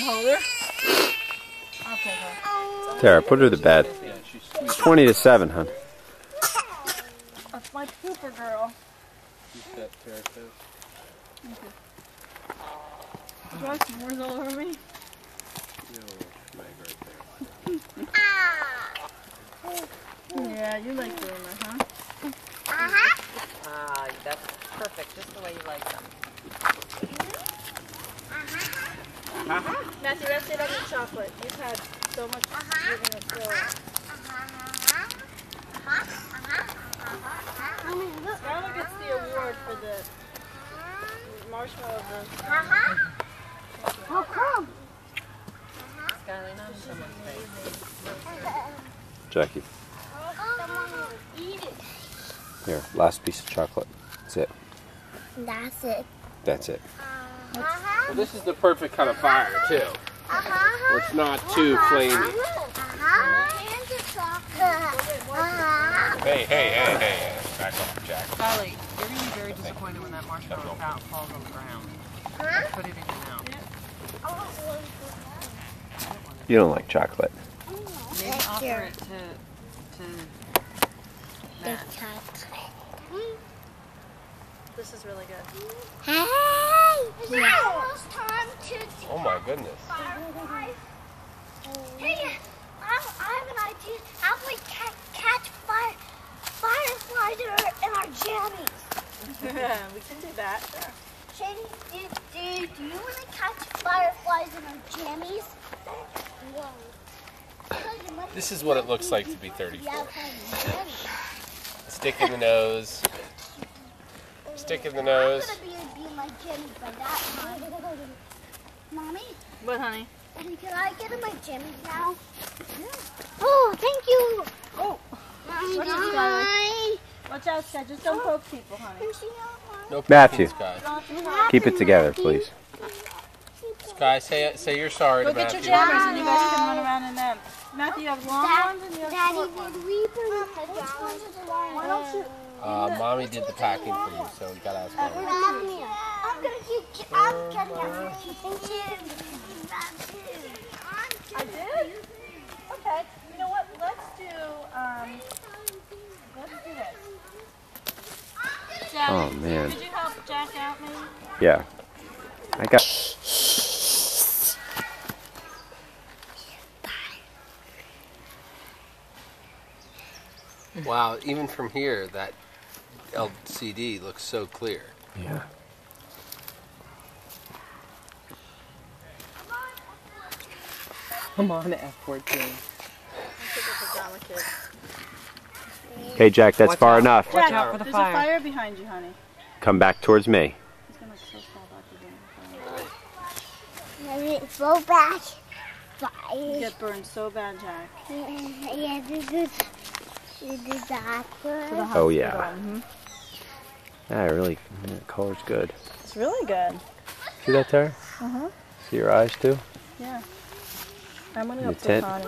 hold her? I'll take her. Tara, put her to bed. It's 20 to 7, hon. That's my pooper girl. Do you want some words all over me? Yeah, you like doing that, huh? Ah, that's perfect, just the way you like them. Matthew, rest it on your chocolate. You've had so much, you're going to throw it. Skylar gets the award for the marshmallow. How come? Skylar, not in someone's face. Jackie. Someone will eat it. Here, last piece of chocolate. That's it. That's it. That's it. Well, this is the perfect kind of fire, too. Where it's not too flamey. Hey. Back up, Jack. Skylar, you're going to be very disappointed when that marshmallow falls on the ground. Put it in your mouth. You don't like chocolate. Maybe offer it to Matt. This is really good. Hey! Now it's time to... Oh my goodness. Hey, I have an idea. How we catch fireflies in our jammies? We can do that. Shady, do you want to catch fireflies in our jammies? This is what it looks like to be 34. Stick in the nose. Stick in the nose. I'm going to be in my jammies by that time. Mommy? What, honey? Can I get in my jammies now? Yeah. Oh, thank you. Oh. Mommy, Watch out, Skylar. Watch out, Sky. Just don't poke people, honey. No Matthew. Sky. Keep it together, please. Sky, say you're sorry Go to get your Matthew. jammers and you guys can run around in them. Matthew, you have long ones and you have short ones. Daddy, did we bring the ones with the long Why don't you... Mommy did the packing for you, so we gotta ask her. I'm getting everything too. I did? Okay. You know what? Let's do this. Jack, Oh, man. could you help Jack out, maybe? Yeah. I got... Wow, even from here, that LCD looks so clear. Yeah. Come on, F14. Okay, Jack, that's Watch far out. enough. Watch out for the There's fire. a fire behind you, honey. Come back towards me. He's gonna so fall back again. Let me go back. You Fire. get burned so bad, Jack. Yeah, this is that. Oh, yeah. Mm-hmm. Yeah, really, the color's good. It's really good. See that, Tara? Uh-huh. See your eyes, too? Yeah. I'm gonna go Your up to tent. Connie.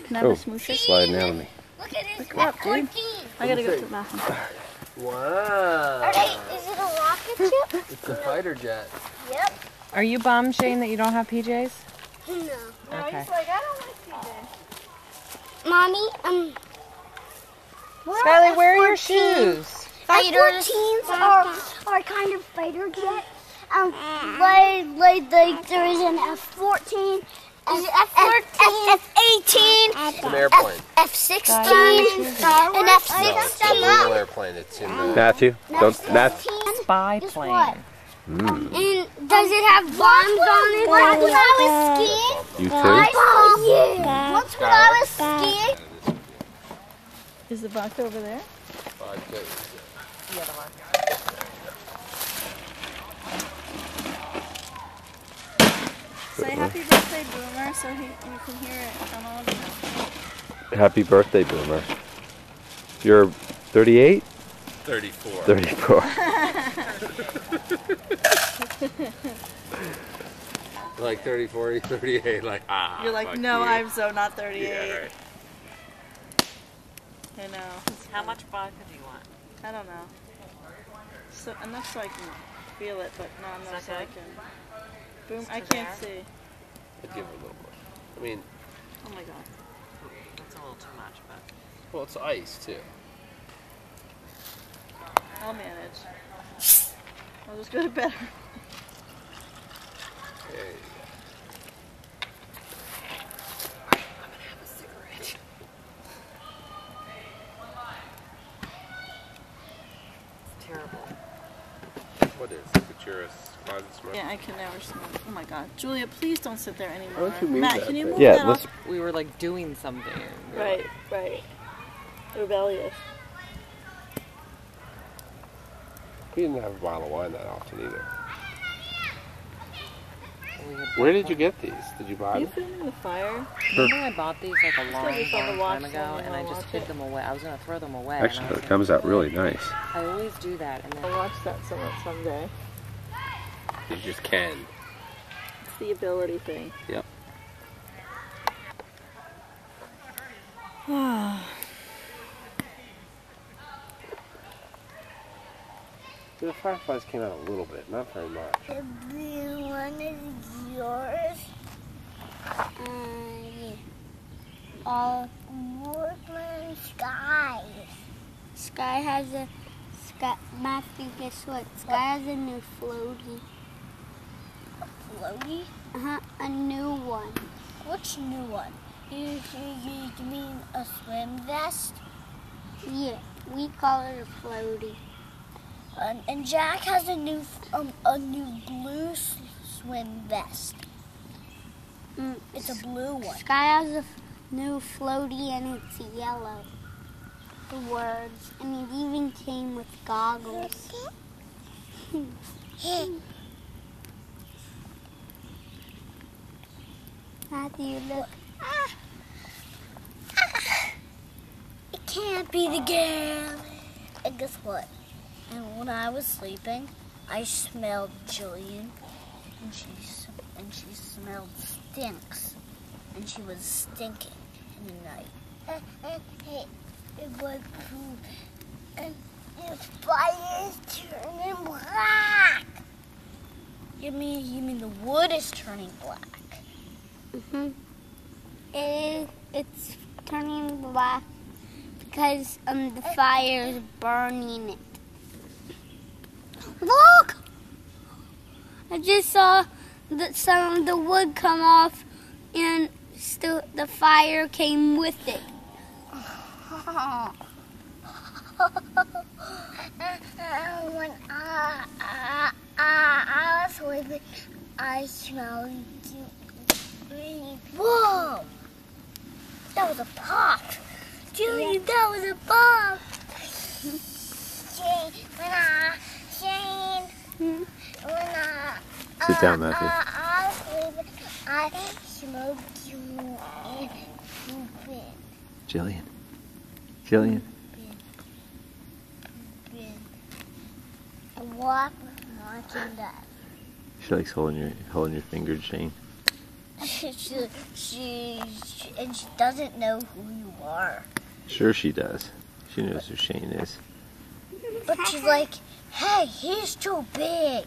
Can I have a smoocher? Sliding out of me. Look at this. Look up, dude. I gotta go to the bathroom. Wow. Is it a rocket ship? It's a fighter jet. Yep. Are you bummed, Shane, that you don't have PJs? No. No, Okay. he's like, I don't like PJs. Mommy, Skylar, where are your shoes? F-14s are kind of fighter jets. Like there is an F-14. F-14, F-18, It's an airplane. F-16, an F-16. No, it's a real airplane. It's in the... Matthew, don't... Matthew. Spy Guess plane. what? And does it have bombs on it? Once when I was skiing, You too? once when I was skiing, Is the vodka over there? The other one. Say happy birthday, Boomer, so you can hear it from all of you. Happy birthday, Boomer. You're 38? 34. 34. Like 34, 38, like, ah. You're like, fuck no, you. I'm so not 38. Yeah, right. I know. How much vodka do you want? I don't know. So enough so I can feel it, but not enough Is so that I good? can. Boom! I Just can't there? see. give her a little more. I mean, Oh my god. That's a little too much, but. well, it's ice too. I'll manage. I'll just go to bed. There you It's terrible. go. What is it? That you're a closet smoker? Yeah, I can never smoke. Oh my god. Julia, please don't sit there anymore. Why don't you move Matt, that can you thing? move Yeah, that let's. off? We were like doing something. Right, right. Rebellious. We didn't have a bottle of wine that often either. We had Where did you get these? Did you Are buy you them? filming the fire? Remember I bought these like a long, just have to long watch time ago, them and I and just watch hid it. them away. I was gonna throw them away. Actually, and I it comes out really nice. I always do that, and I'll then watch that someday. You just can. It's the ability thing. Yep. The fireflies came out a little bit, not very much. The blue one is yours. All Woodland Skies. Sky has a Matthew, guess what? Sky has a new floaty. A floaty? A new one. Which new one? You mean a swim vest? Yeah, we call it a floaty. And Jack has a new blue swim vest. It's a blue one. Sky has a new floaty and it's yellow. The words, and it even came with goggles. Matthew, look. It can't be the girl. And guess what? And when I was sleeping, I smelled Jillian, and she smelled stinks, and she was stinking in the night. It was cool, and the fire is turning black. You mean the wood is turning black? It's turning black because the fire is burning it. Look! I just saw some of the wood come off, and still the fire came with it. When I was sleeping, I smelled you. Whoa! That was a pop. Julie, that was a pop. Sit down, Matthew. I smoked you in pooping. Jillian. Jillian. And what watching that? She likes holding your finger, Shane. She doesn't know who you are. Sure she does. She knows who Shane is. But she's like, hey, he's too big.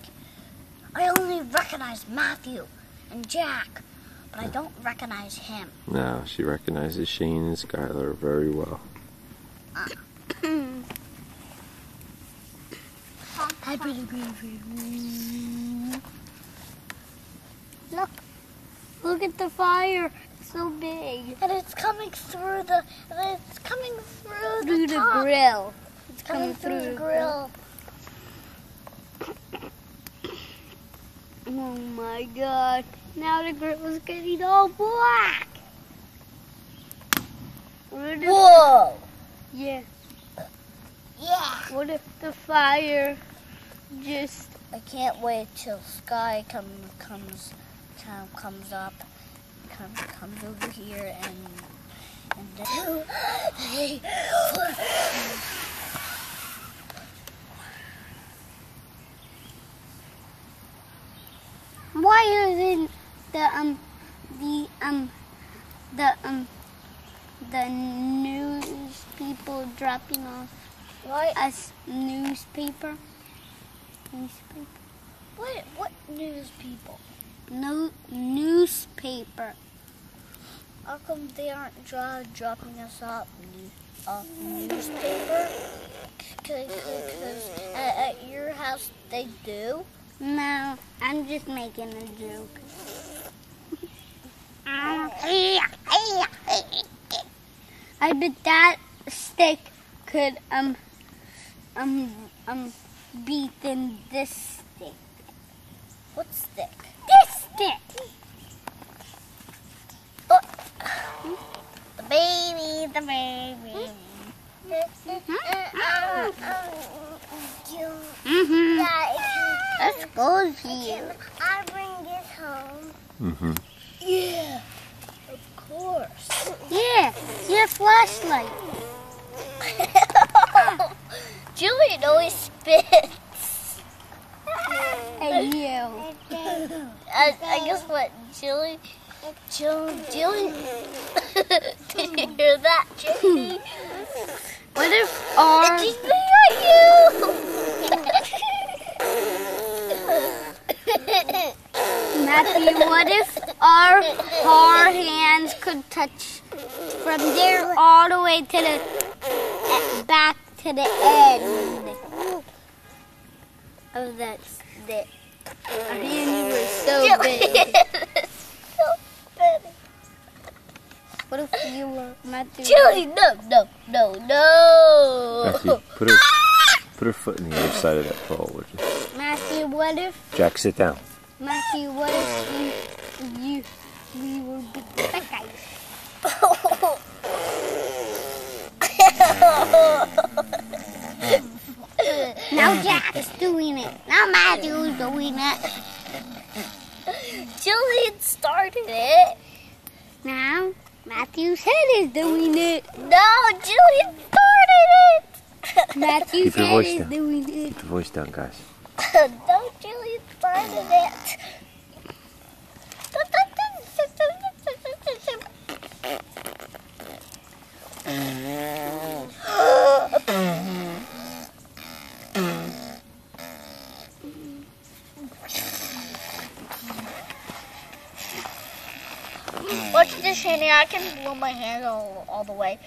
I only recognize Matthew and Jack, but I don't recognize him. No, she recognizes Shane and Skylar very well. I better agree. Look at the fire. It's so big. And it's coming through the grill. It's coming through the grill. Oh my god. Now the grill is getting all black. Whoa! Yeah. Yeah. What if the fire just... I can't wait till Sky comes up, comes over here and why isn't the news people dropping off us newspaper? What news people? No newspaper. paper. How come they aren't dropping us off newspaper? Because at your house they do? No, I'm just making a joke. I bet that stick could beat in this stick. What stick? This stick. The baby. Let's go here. I bring this home. Mm-hmm. Yeah, of course. Yeah, your flashlight. Julian always spits. Hey, you. I guess what, Julian. Did you hear that, Julie? What if our... It's me at you! Matthew, what if our hands could touch from there all the way to the back to the end of that stick? Our hands were so big. What if you were Matthew? Julie, no. Matthew, put her foot in the other side of that pole, would you? Matthew, what if? Jack, sit down. Matthew, what if we were big fat guys? Now Jack's doing it. Now Matthew's doing it. Julian started it. Now Matthew's head is doing it. No, Julian started it. Matthew's Keep your head voice is down. doing it. Keep your voice down, guys. No, Julian started it. Watch this, Shani. I can blow my hand all the way.